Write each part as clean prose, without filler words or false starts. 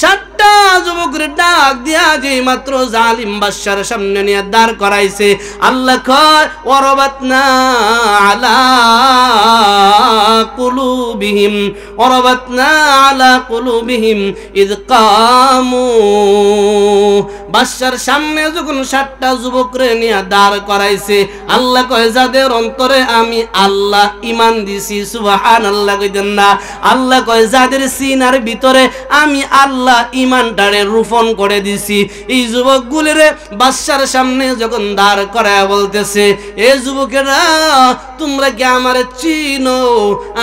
সাতটা যুবকের ডাক দিয়া যে মাত্র জালিম বাদশার সামনে নিয়ে দাঁড় করাইছে, আল্লাহ কয় ওয়ারাবাতনা আলা কুলুবিহিম ওয়ারাবাতনা আলা কুলুবিহিম ইয কামু। বাদশার সামনে যখন সাতটা যুবকরে নিয়ে দাঁড় করাইছে, আল্লাহ কয় যাদের অন্তরে আমি আল্লাহ ঈমান দিছি, সুবহানাল্লাহ কইতেন না? আল্লাহ কয় যাদের সিনার ভিতরে আমি আল্লাহ ঈমানটারে রোপণ করে দিছি, এই যুবকগুলিরে বাদশার সামনে যখন দাঁড় করায় বলতেছে, এ যুবকেরা তোমরা কি আমারে চিনো?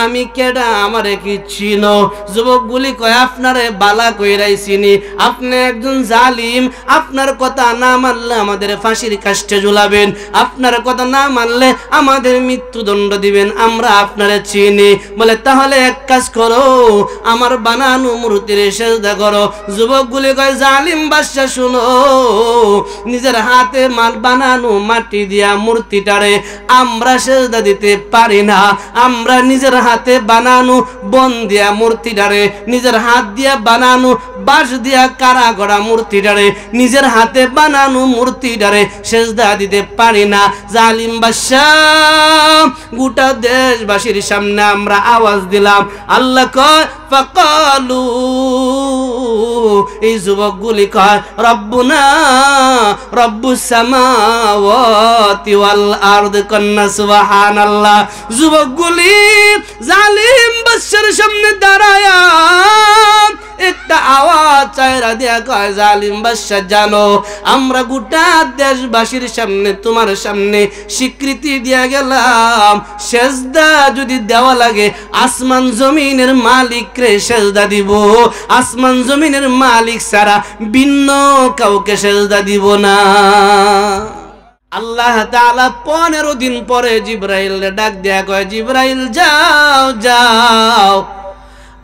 আমি কেডা, আমারে কি চিনো? যুবকগুলি কয় আপনারে বালা কইরাই চিনি, আপনি একজন জালিম, আপনার কথা না মানলে আমাদের ফাঁসির কাষ্টে ঝুলাবেন, আপনার কথা না মানলে আমাদের মৃত্যুদণ্ড দিবেন, আমরা আপনারে চিনি। বলে তাহলে এক কাজ করো, আমার বানানো মূর্তির সেজদা করো। যুবকগুলি কয় জালিম বাদশা শুনো, নিজের হাতে বানানো মাটি দিয়া মূর্তিটারে আমরা সেজদা দিতে পারি না, আমরা নিজের হাতে বানানো বন দিয়া মূর্তিটারে, নিজের হাত দিয়া বানানো বাঁশ দিয়া কারা গড়া মূর্তিটারে, নিজের হাতে বানানো মূর্তিটারে সেজদা দিতে পারি না। জালিম বাদশা গোটা দেশবাসীর সামনে আমরা আওয়াজ দিলাম, আল্লাহ কয় ফাকালু, এই যুবকগুলি কয় রব্বুনা রব্বুস সামাওয়াতি ওয়াল আরদ, কন্যা সুবহানাল্লাহ। যুবকগুলি জালিম বাদশার সামনে দাঁড়ায়া একটা আওয়াজ চায়রা দিয়া কয়, জালিম বাদশা জানো আমরা গোটা দেশবাসীর সামনে তোমার সামনে স্বীকৃতি দিয়া গেলাম, সেজদা যদি দেওয়া লাগে আসমান জমিনের মালিক রে সেজদা দিব, আসমান জমিনের মালিক ছাড়া ভিন্ন কাউকে সেজদা দিব না। আল্লাহ তাআলা 15 দিন পরে জিবরাইল ডাক দেয়া কয়, জিবরাইল যাও যাও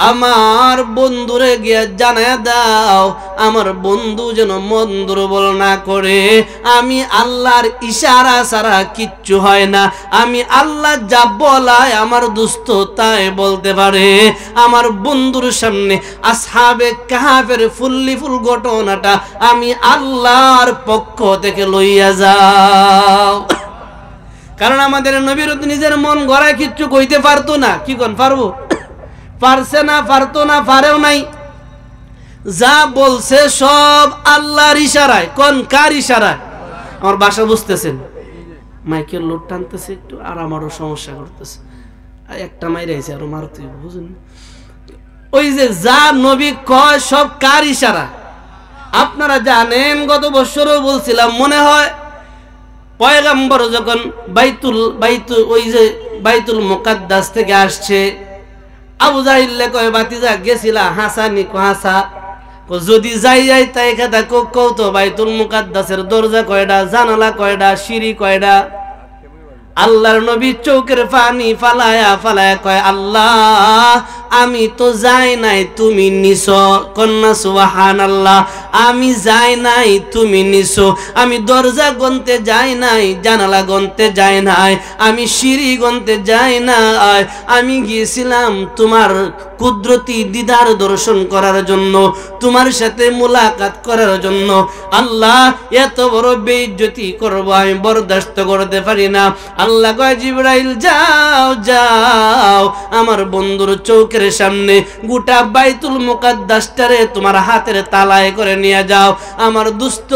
আমার বন্ধুরে গিয়া জানায় দাও, আমার বন্ধু যেন মন দুর্বল না করে, আমি আল্লাহর ইশারা ছাড়া কিচ্ছু হয় না, আমি আল্লাহ যা বলায় আমার দোস্ত তাই বলতে পারে। আমার বন্ধুর সামনে আসহাবে কাহাফের ফুল ঘটনাটা আমি আল্লাহর পক্ষ থেকে লইয়া যাও। কারণ আমাদের নবীর নিজের মন গড়ায় কিচ্ছু কইতে পারতো না, কি কোন পারবো? পারছে না, পারতো না, পারেও নাই। যা বলছে সব আল্লাহর ইশারায়। কোন কার ইশারায়? আমার বাসা বুঝতেছেন, মাইকের লোড টানতেছে একটু, আর আমারও সমস্যা করতেছে, একটা মাইর আইছে আরো মারতে, বুঝুন? ওই যে যা নবী কয় সব কার ইশারা? আপনারা জানেন, গত বছরও বলছিলাম মনে হয়, পয়গম্বর যখন বাইতুল মুকাদ্দাস থেকে আসছে, আবু জাহিল কয় বাতিজা গেছিলা হাসানি, হাসা যদি যাই তাই কথা কও তো বাইতুল মুকাদ্দাসের দরজা কয়টা, জানালা কয়টা, সিঁড়ি কয়টা? আল্লাহর নবী চৌকের পানি ফালায়া ফালায়া কয়, আল্লাহ আমি তো যাই নাই, তুমি নিছো, কন্যা সুবহানাল্লাহ। আমি যাই নাই, তুমি নিছো। আমি দরজা গনতে যাই নাই, জানালা গনতে যাই নাই, আমি সিঁড়ি গনতে যাই নাই, আমি গিয়েছিলাম তোমার কুদরতি দিদার দর্শন করার জন্য, তোমার সাথে মুলাকাত করার জন্য। আল্লাহ এত বড় বেইজ্জতি করবো আমি বরদাস্ত করতে পারি না। আল্লাহ কয় জিবরাইল যাও যাও আমার বন্ধুর চৌকের সামনে গোটা বাইতুল মুকাদ্দাসটারে তোমার হাতের তালায় করে নিয়ে যাও। আমার দোস্ত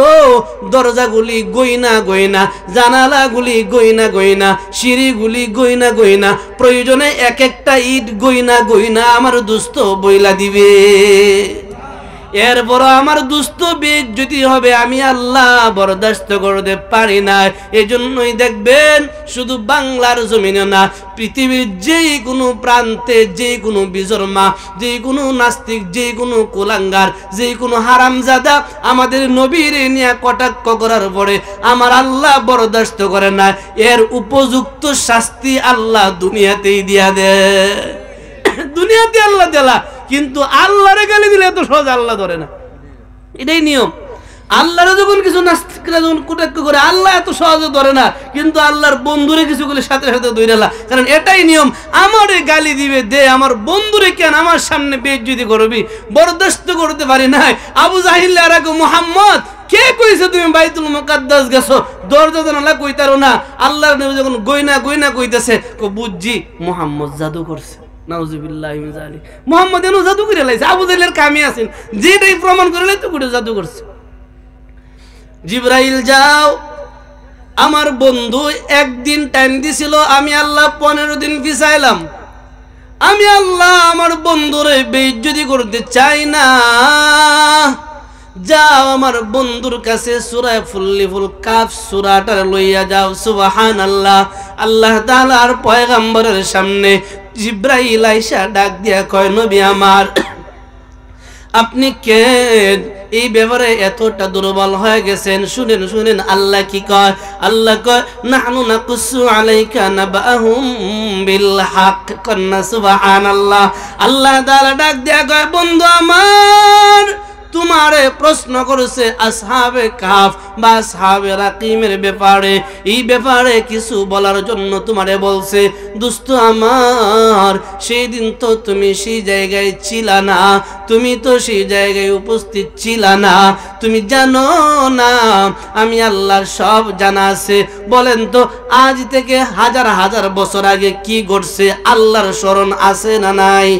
দরজাগুলি গইনা গইনা, জানালাগুলি গইনা গইনা, সিঁড়িগুলি গইনা গইনা, প্রয়োজনে এক একটা ইট গইনা গইনা আমার দোস্ত বইলা দিবে। এরপর আমার দুস্থ বেইজ্জতি হবে, আমি আল্লাহ বরদাস্ত করতে পারি না। এজন্যই দেখবেন শুধু বাংলার জমিনে না, পৃথিবীর যেই কোনো প্রান্তে যেই কোনো বিজর্মা, যেই কোনো নাস্তিক, যেই কোনো কুলাঙ্গার, যেই কোনো হারামজাদা আমাদের নবীর নিয়ে কটাক্ষ করার পরে আমার আল্লাহ বরদাস্ত করে না, এর উপযুক্ত শাস্তি আল্লাহ দুনিয়াতেই দিয়া দেয়। দুনিয়াতে আল্লাহ দেলা, কিন্তু আল্লাহরে গালি দিলে এত সহজ আল্লাহ ধরে না, এটাই নিয়ম। আল্লাহরে যখন কিছু নাস্তিকরা যখন কটাক্ষ করে, আল্লাহ এত সহজে ধরে না, কিন্তু আল্লাহর বন্ধুরে কিছু করলে সাথে সাথে ধরে না। কারণ এটাই নিয়ম, আমারে গালি দিবে দে, আমার বন্ধুরে কেন আমার সামনে বেইজ্জতি করবি, বরদাস্ত করতে পারি নাই। আবু জাহিল আর মুহাম্মদ, কে কইছে তুমি বাইতুল মুকাদ্দাস গেছো, দরজা জানালা কইতারো না। আল্লাহর নবী যখন গইনা গইনা কইতেছে, বুঝছি মুহাম্মদ জাদু করছে। নাউজুবিল্লাহি মিন যালিক। মুহাম্মদ এনো জাদু করে লাইছে, আবু জাহিলের কামে আছেন, যেটাই প্রমাণ করে তো করে জাদু করছে। জিবরাইল যাও, আমার বন্ধু একদিন টাইম দিছিল, আমি আল্লাহ 15 দিন পিছাইলাম। আমি আল্লাহ আমার বন্ধুরে বেইজ্জতি করতে চাই না। যাও আমার বন্ধুর কাছে সূরা ফুল কাফ সূরাটা লইয়া যাও। সুবহানাল্লাহ। আল্লাহ তাআলার পয়গম্বরের সামনে জিবরাইল আইসা ডাক দিয়া কয়, নবী আমার, আপনি কে এই ব্যাপারে এতটা দুর্বল হয়ে গেছেন? শুনেন শুনেন আল্লাহ কি কয়। আল্লাহ কয়, নাহনু নাকুসু আলাইকা নাবাহুম বিল হক। কন্না সুবহানাল্লাহ। আল্লাহ তাআলা ডাক দিয়া কয়, বন্ধু আমার, তোমারে প্রশ্ন করেছে আসহাবে কাফ বা আসহাবে রাকিমের ব্যাপারে, এই ব্যাপারে কিছু বলার জন্য তোমারে বলছে। দোস্ত আমার, সেই দিন তো তুমি সেই জায়গায় ছিলা না, তুমি তো সেই জায়গায় উপস্থিত ছিলা না, তুমি জানো না আমি আল্লাহর সব জানা আছে। বলেন তো, আজ থেকে হাজার হাজার বছর আগে কি ঘটছে আল্লাহর স্মরণ আছে না নাই?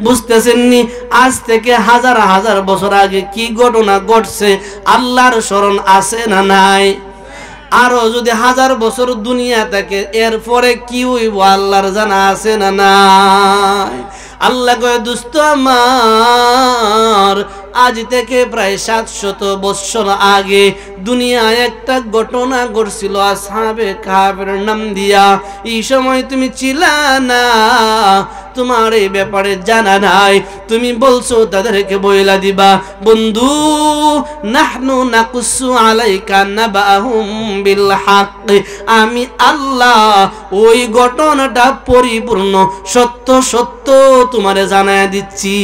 বুঝতেছেননি? আজ থেকে হাজার হাজার বছর আগে কি ঘটনা ঘটছে আল্লাহর স্মরণ আছে না নাই? আরো যদি হাজার বছর দুনিয়া থাকে, এরপরে কি হইব আল্লাহর জানা আছে না নাই? আল্লাহ কয়, দোস্ত আমার, আজ থেকে প্রায় 700 বছর আগে দুনিয়ায় একটা ঘটনা ঘটছিল আসহাবে কাফের নাম দিয়া। এই সময় তুমি ছিলা না, তোমার এই ব্যাপারে জানা নাই, তুমি বলছো তাদেরকে বইলা দিবা। বন্ধু, নাহনু নাকুসু আলাইকা নাবাহুম বিল হক। আমি আল্লাহ ওই ঘটনাটা পরিপূর্ণ সত্য সত্য তোমারে জানায় দিচ্ছি।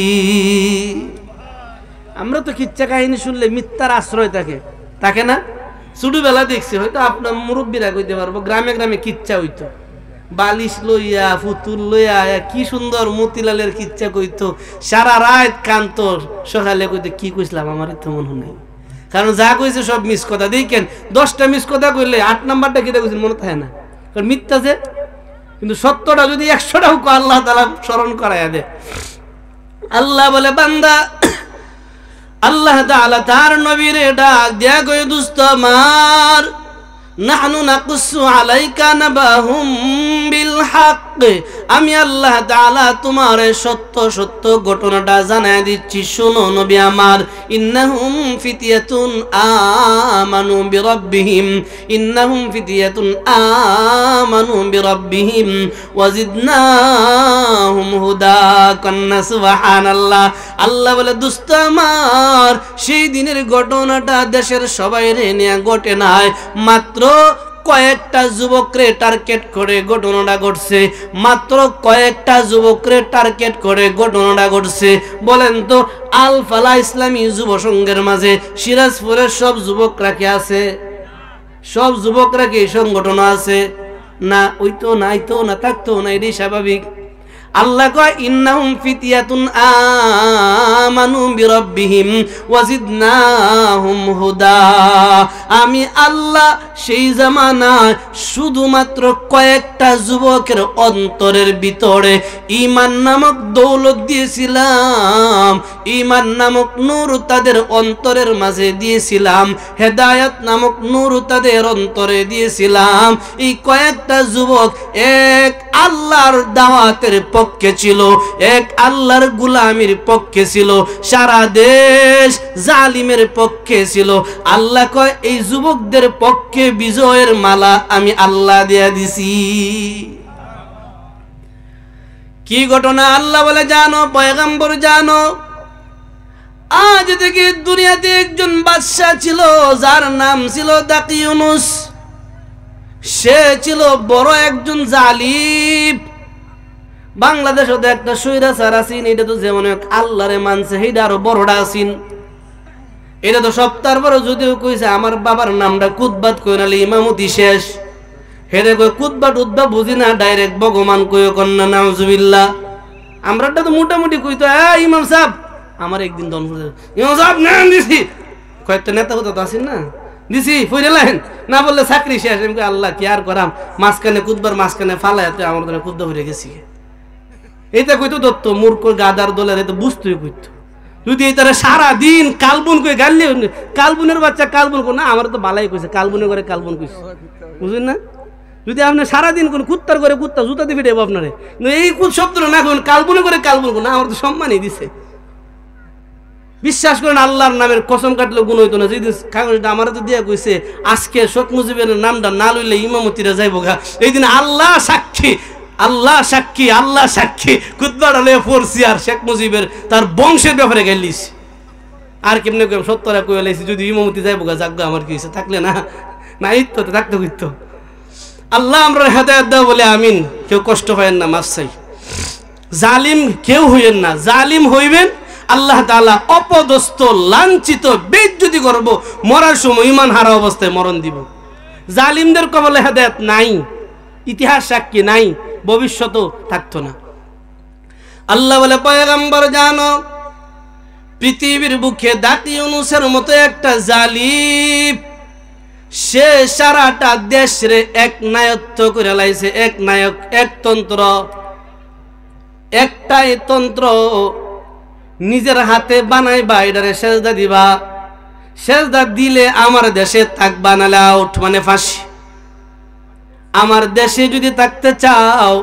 আমরা তো কিচ্ছা কাহিনী শুনলে মিথ্যার আশ্রয় থাকে না? ছোটবেলা দেখছি, হয়তো আপনার মুরব্বীরা কইতে পারবো, গ্রামে গ্রামে কিচ্ছা হইতো, বালিশ লইয়া ফুতুল লইয়া কি সুন্দর মতিলালের কিচ্ছা কইতো, সারা রাত কান্ত, সকালে কইতে কি কইছিলাম আমার তো মনে নাই। কারণ যা কইছে সব মিস কথা। দেখেন 10টা মিস কথা কইলে 8 নাম্বারটা কি কইছেন মনে থাকে না, কারণ মিথ্যা যে। কিন্তু সত্যটা যদি 100টাও আল্লাহ তাআলা স্মরণ করাইয়া দেয়। আল্লাহ বলে, বান্দা, আল্লাহ তাআলা তার নবীরে ডাক দিয়া কই, দোস্ত আমার, নাহনু নাকুসু আলাইকা নাবাহুম বিল হক। আমি আল্লাহ তাআলা তোমারে সত্য সত্য ঘটনাটা জানায় দিচ্ছি। শোনো নবী আমার, ইন্নাহুম ফিতিয়াতুন আমানু বিরাব্বিহিম, ইন্নাহুম ফিতিয়াতুন আমানু বিরাব্বিহিম ওয়াজিদনাহুম হুদা। কন্না সুবহানাল্লাহ। আল্লাহ বলে, দোস্ত আমার, সেই দিনের ঘটনাটা দেশের সবাইরে নিয়ে ঘটে নাই, মাত্র কয়েকটা যুবকরে টার্গেট করে ঘটনাটা ঘটছে, মাত্র কয়েকটা যুবকরে টার্গেট করে ঘটনাটা ঘটছে। বলেন তো, আল ফালাহ ইসলামী যুব সংঘের মাঝে সিরাজপুরের সব যুবকরা কি আছে? সব যুবকরা কি সংগঠন আছে? না, ওই তো নাই, তো না, থাকতো না, এটাই স্বাভাবিক। আল্লাহ কয়, ইন্নাহুম ফিতিয়াতুন আমানু বিরাব্বিহিম ওয়াজিদনাহুম হুদা। আমি আল্লাহ সেই জামানায় শুধুমাত্র কয়েকটা যুবকের অন্তরের ভিতরে ঈমান নামক দৌলত দিয়েছিলাম, ঈমান নামক নূর তাদের অন্তরের মাঝে দিয়েছিলাম, হেদায়েত নামক নূর তাদের অন্তরে দিয়েছিলাম। এই কয়েকটা যুবক এক আল্লাহর দাওয়াতের পক্ষে ছিল, এক আল্লাহর গোলামির পক্ষে ছিল, সারা দেশ জালিমের পক্ষে ছিল। আল্লাহ কয়, এই যুবকদের পক্ষে বিজয়ের মালা আমি আল্লাহ দিয়া দিছি। কি ঘটনা? আল্লাহ বলে, জানো পয়গম্বর জানো, আজ থেকে দুনিয়াতে একজন বাদশা ছিল, যার নাম ছিল দাকিয়ুনুস। সে ছিল বড় একজন জালিম। বাংলাদেশে তো একটা স্বৈরাচার আছেন, এটা তো যেমন আল্লাহরে মানছে, সেইটা আরো বড়টা আছেন। এটা তো সপ্তাহের পরে যদিও কইছে আমার বাবার নামটা কুতবাত কই নালে ইমামতি শেষ, হেরে কই কুতবাট উদ্বা বুঝি না, ডাইরেক্ট ভগবান কই কন্যা নাউজুবিল্লাহ। আমরাটা তো মোটামুটি কইতো ইমাম সাহেব আমার একদিন দন ইমাম সাহেব নাম দিছি, কয়েকটা নেতা কথা তো আছেন না, দিছি ফুইলেন না বললে চাকরি শেষ। আমি কই আল্লাহ কি আর করাম, মাঝখানে কুতবার মাঝখানে ফালায় আমার ধরে কুদ্দা হয়ে গেছি। এইটা কইতো দত্ত মূর্খ গাদার দলের এত বুঝতেই কইতো। যদি এই তারা সারাদিন কালবুন কই গাইলে, কালবুনের বাচ্চা কালবুন না, আমার তো বালাই কইছে কালবুনে করে কালবুন কইছে, বুঝলেন না? যদি আপনি সারাদিন কোন কুত্তার করে কুত্তা জুতা দিয়ে ফিরে আপনারে, এই শব্দ না কোন কালবুনে করে কালবুন না, আমার তো সম্মানই দিছে। বিশ্বাস করেন আল্লাহর নামের কসম কাটলে গুণ হইতো না। যদি কাগজটা আমার তো দিয়া কইছে আজকে শেখ মুজিবের নামটা না লইলে ইমামতিরা যাইব গা, এই দিন আল্লাহ সাক্ষী, আল্লাহ সাক্ষী, আল্লাহ সাক্ষী কুতবার হলে পড়ছি আর শেখ মুজিবের তার বংশের ব্যাপারে গেলিস আর কেমনে কেমন সত্তরা কয়ে লাইছি যদি ইমামতি যাইব গা, যাক আমার কি হয়েছে, থাকলে না না ইত্য থাকতে কইতো। আল্লাহ আমরা হেদায়েত দাও বলে আমিন। কেউ কষ্ট পাইয়েন না, মাফ চাই। জালিম কেউ হইয়েন না, জালিম হইবেন আল্লাহ তাআলা অপদস্থ লাঞ্ছিত বেইজ্জতি করব, মরার সময় ঈমান হারা অবস্থায় মরণ দিব। জালিমদের কবলে হেদায়েত নাই, ইতিহাস সাক্ষী নাই, ভবিষ্যতেও থাকতো না। আল্লাহ বলে পয়গম্বর জানো পৃথিবীর বুকে দাতি ইউনূসের মতো একটা জালিম, সে সারাটা দেশ রে এক নায়ত্ব করে লাইছে, এক নায়ক এক তন্ত্র, একটাই তন্ত্র নিজের হাতে বানাইবা, এটারে সেজদা দিবা, সেজদা দিলে আমার দেশে থাকবা, নালে আউট মানে ফাঁসি। আমার দেশে যদি থাকতে চাও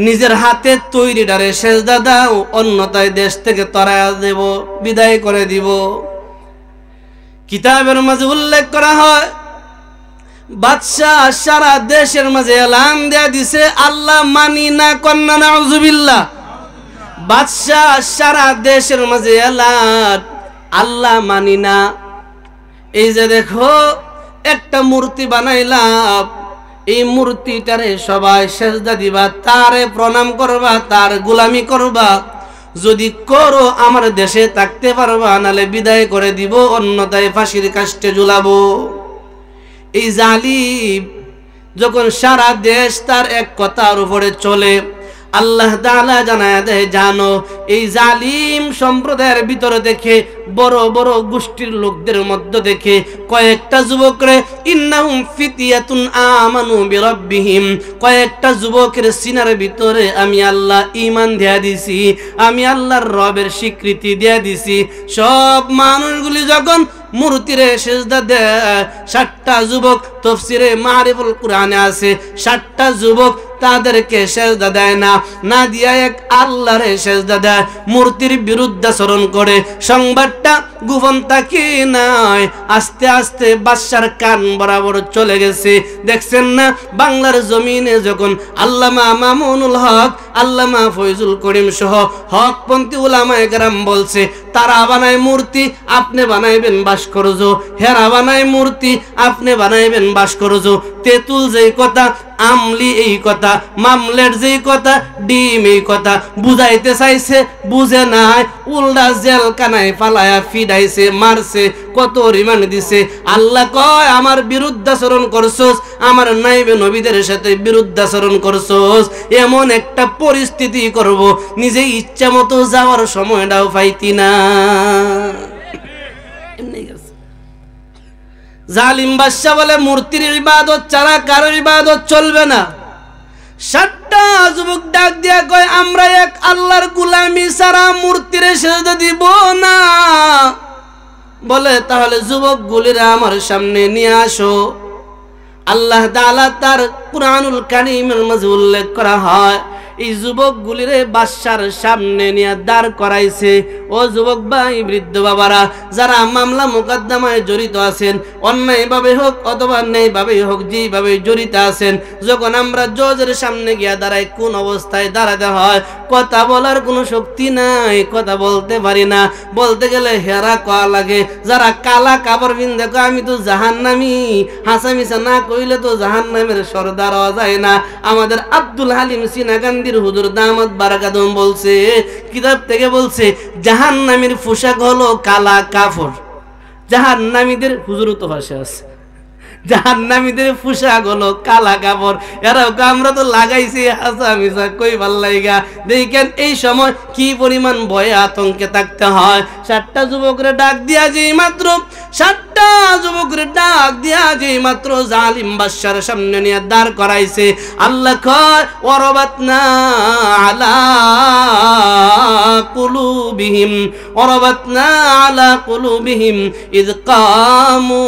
নিজের হাতে তৈরিটারে সেজদা দাও, অন্যথায় দেশ থেকে তরায়া দেব, বিদায় করে দিব। কিতাবের মাঝে উল্লেখ করা হয় বাদশাহ সারা দেশের মাঝে এলান দেয়া দিছে আল্লাহ মানি না, কন্যা নাউজুবিল্লাহ। বাদশাহ সারা দেশের মাঝে এলান আল্লাহ মানি না। এই যে দেখো একটা মূর্তি বানাইলাম, এই মূর্তিটারে সবাই সেজদা দিবা, তারে প্রণাম করবা, তার গোলামি করবা, যদি করো আমার দেশে থাকতে পারবা, নালে বিদায় করে দিব, অন্যথায় ফাঁসির কাষ্টে ঝুলাবো। এই জালিম যখন সারা দেশ তার এক কথার উপরে চলে, আল্লাহ তাআলা জানায় দেয় জানো এই জালিম সম্প্রদায়ের ভিতরে দেখে বড় বড় গোষ্ঠীর লোকদের মধ্যে দেখে কয়েকটা যুবকরে ইন্নাহুম ফিতিয়াতুন আমানু বিরাব্বিহিম, কয়েকটা যুবকের সিনার ভিতরে আমি আল্লাহ ঈমান দিয়া দিছি, আমি আল্লাহর রবের স্বীকৃতি দিয়া দিছি। সব মানুষগুলি যখন মূর্তিরে সেজদা দেয়, 60টা যুবক তাফসীরে মারিফুল কুরআনে আছে 60টা যুবক তাদেরকে সেজদা দেয় না, না দিয়া এক আল্লাহরে সেজদা দেয়, মূর্তির বিরুদ্ধাচরণ করে। সংবাদটা গোপন থাকি নাই, আস্তে আস্তে বাদশার কান বরাবর চলে গেছে। দেখছেন না বাংলার জমিনে যখন আল্লামা মামুনুল হক, আল্লামা ফয়জুল করিম সহ হকপন্থী উলামায়ে কেরাম বলছে তারা বানায় মূর্তি, আপনি বানাইবেন ভাস্কর্য, হেরা বানায় মূর্তি, আপনি বানাইবেন ভাস্কর্য। তেঁতুল যেই কথা, আমলি এই কথা, মামলেট যেই কথা, ডিম এই কথা বুঝাইতে চাইছে, বুঝে নাই, উল্টা জেলখানায় ফালায়া ফিডাইছে, মারছে, কত রিমান্ড দিছে। আল্লাহ কয় আমার বিরুদ্ধাচরণ করছস, আমার নাইবে নবীদের সাথে বিরুদ্ধাচরণ করছস, এমন একটা পরিস্থিতি করব নিজে ইচ্ছা মতো যাওয়ার সময়টাও পাইতি না। জালিম বাদশা বলে মূর্তির ইবাদত ছাড়া কারো ইবাদত চলবে না। 60টা যুবক ডাক দিয়া কয় আমরা এক আল্লাহর গোলামি ছাড়া মূর্তির সেজদা দিব না। বলে তাহলে যুবক গুলিরা আমার সামনে নিয়ে আসো। আল্লাহ তাআলা তার কুরআনুল কারীমের মাঝে উল্লেখ করা হয় এই যুবকগুলিরে বাদশার সামনে নিয়ে দাঁড় করাইছে। ও যুবক ভাই, বৃদ্ধ বাবারা, যারা মামলা মোকদ্দমায় জড়িত আছেন, অন্যায়ভাবে হোক অথবা ন্যায়ভাবে হোক, যেভাবে জড়িত আছেন, যখন আমরা জজের সামনে গিয়া দাঁড়াই কোন অবস্থায় দাঁড়াতে হয়, কথা বলার কোনো শক্তি নাই, কথা বলতে পারি না, বলতে গেলে হেরা কয়া লাগে। যারা কালা কাপড় পিন্ধে কয় আমি তো জাহান্নামী, হাসামিসা না কইলে তো জাহান্নামের সরদার হওয়া যায় না। আমাদের আব্দুল হালিম সিনাকান্দি হুজুর দামাত বারাকাতুম বলছে, কিতাব থেকে বলছে জাহান্নামীর পোশাক হলো কালা কাপড়, জাহান্নামীদের হুজুর তো ভাষা আছে, জাহান্নামীদের পোশাক হলো কালা কাপড়। এরাও আমরা তো লাগাইছি হাসা মিশা কই ভাল লাইগা। দেখেন এই সময় কি পরিমাণ ভয়ে আতঙ্কে থাকতে হয়। 7টা যুবকরে ডাক দিয়া যেই মাত্র, 7টা যুবকরে ডাক দিয়া যেই মাত্র জালিম বাদশার সামনে নিয়ে দাঁড় করাইছে, আল্লাহ কয় ওয়ারাবাতনা আলা কুলুবিহিম, ওয়ারাবাতনা আলা কুলুবিহিম ইয কামু।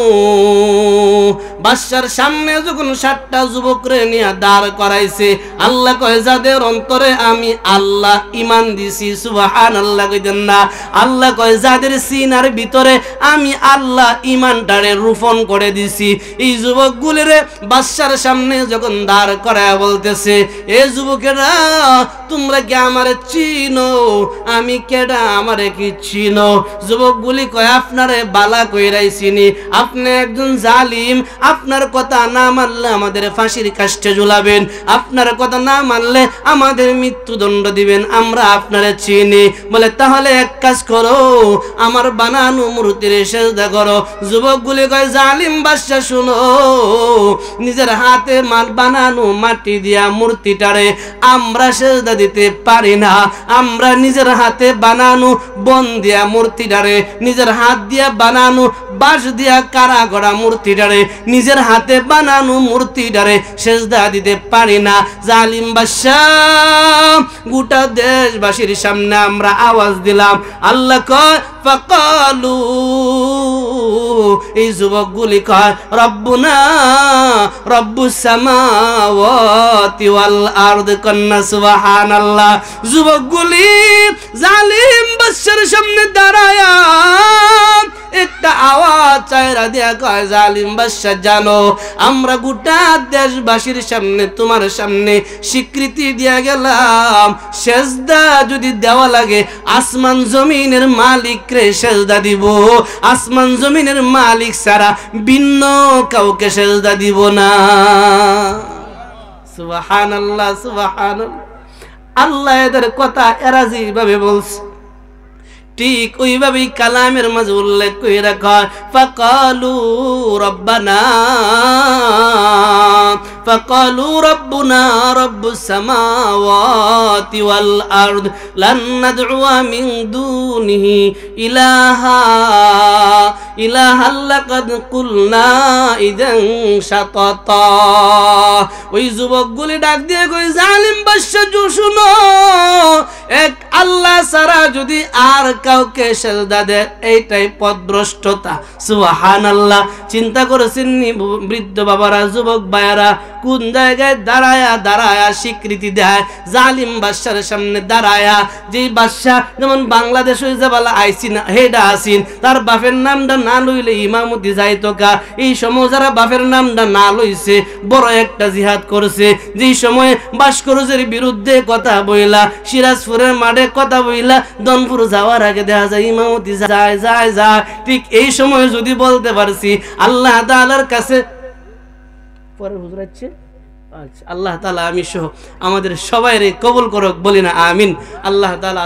বাদশার সামনে যখন 7টা যুবকরে নিয়ে দাঁড় করাইছে, আল্লাহ কয় যাদের অন্তরে আমি আল্লাহ ঈমান দিছি, সুবহানাল্লাহ কইতেন না। আল্লাহ কয় যাদের সিনার ভিতরে আমি আল্লাহ ঈমানটারে রোপণ করে দিছি, এই যুবকগুলিরে বাদশার সামনে যখন দাঁড় করায় বলতেছে, এ যুবকেরা তোমরা কি আমারে চিনো? আমি কেডা, আমারে কি চিনো? যুবকগুলি কয় আপনারে বালা কইরাই চিনি, আপনি একজন জালিম, আপনার কথা না মানলে আমাদের ফাঁসির কাষ্টে ঝুলাবেন, আপনার কথা না মানলে আমাদের মৃত্যুদণ্ড দিবেন, আমরা আপনারে চিনি। বলে তাহলে এক কাজ করো, আমার বানানো মূর্তির সেজদা করো। যুবকগুলি কয় জালিম বাদশা শুনো, নিজের হাতে বানানো মাটি দিয়া মূর্তিটারে আমরা সেজদা দিতে পারি না, আমরা নিজের হাতে বানানো বন দিয়া মূর্তিটারে, নিজের হাত দিয়া বানানো বাঁশ দিয়া কারা গড়া মূর্তিটারে, নিজের হাতে বানানো মূর্তিটারে সেজদা দিতে পারি না। জালিম বাদশাহ গোটা দেশবাসীর সামনে আমরা আওয়াজ দিলাম, আল্লাহ কয় ফাকালু, এই যুবকগুলি কয় রব্বুনা রব্বুস সামাওয়াতি ওয়াল আরদ, কন্যা সুবহানাল্লাহ। যুবকগুলি জালিম বাদশার সামনে দাঁড়ায়া একটা আওয়াজ চায়রা দিয়া কয়, জালিম বাদশা জানো আমরা গোটা দেশবাসীর সামনে তোমার সামনে স্বীকৃতি দিয়া গেলাম, সেজদা যদি দেওয়া লাগে আসমান জমিনের মালিক রে সেজদা দিব, আসমান জমিনের মালিক ছাড়া ভিন্ন কাউকে সেজদা দিব না। সুবহানাল্লাহ, সুবহানাল্লাহ। আল্লাহ এদের কথা এরা যেভাবে বলছে ঠিক ওইভাবেই কালামের মাঝে উল্লেখ করে রাখা, ফাকালু রব্বানা, ফাকালু রব্বুনা রব্বুস সামাওয়াতি ওয়াল আরদ লান নাদউ মিন দুনিহি ইলাহা ইলাহাল লাকাদ কুলনা ইযান শাতাতা। ওই যুবকগুলি ডাক দিয়ে কই, জালিম বাদশা শুনো, এক আল্লাহ ছাড়া যদি আর কাউকে সেজদা দেয় এইটাই পথভ্রষ্টতা। সুবহানাল্লাহ। চিন্তা করেছেন বৃদ্ধ বাবারা, যুবক ভাইয়ারা কোন জায়গায় দাঁড়ায়া দাঁড়ায়া স্বীকৃতি দেয় জালিম বাদশার সামনে দাঁড়ায়া। যেই বাদশা যেমন বাংলাদেশ হয়ে যাবালা আইসিন হেডা আসিন, তার বাপের নামটা না লইলে ইমামতি যাইতো কা। এই সময় যারা বাপের নামটা না লইছে বড় একটা জিহাদ করছে, যেই সময় ভাস্কর্যের বিরুদ্ধে কথা বইলা, সিরাজপুরের মাঠে কথা বইলা, দনপুর যাওয়ার আগে দেখা যায় ইমামতি যায় যায় যায়। ঠিক এই সময় যদি বলতে পারছি আল্লাহ তাআলার কাছে পরে হুজুর আছে, আচ্ছা আল্লাহ তাআলা আমি সহ আমাদের সবাইরে কবুল করুক, বলি না আমিন। আল্লাহ তাআলা